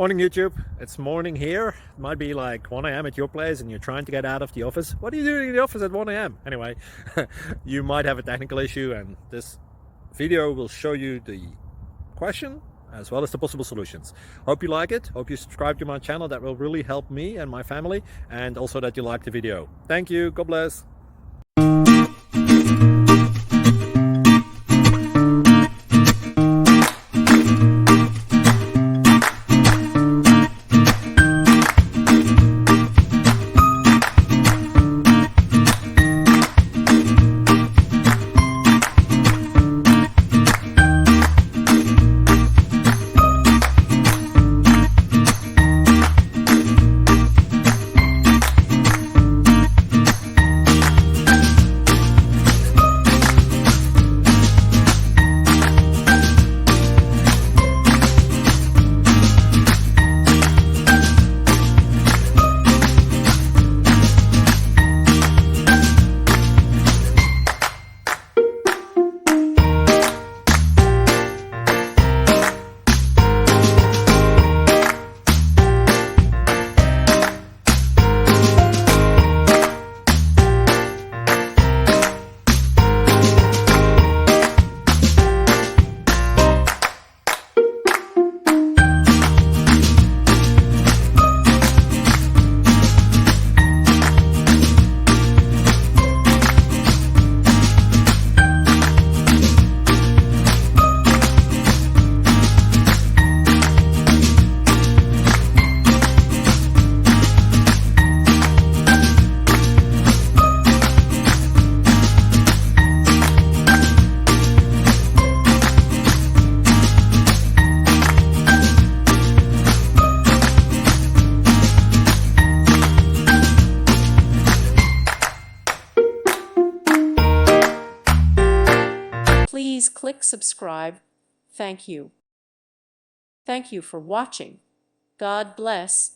Morning YouTube, it's morning here. It might be like 1 a.m. at your place and you're trying to get out of the office. What are you doing in the office at 1 a.m.? Anyway, you might have a technical issue and this video will show you the question as well as the possible solutions. Hope you like it, hope you subscribe to my channel. That will really help me and my family, and also that you like the video. Thank you, God bless. Please click subscribe. Thank you. Thank you for watching. God bless.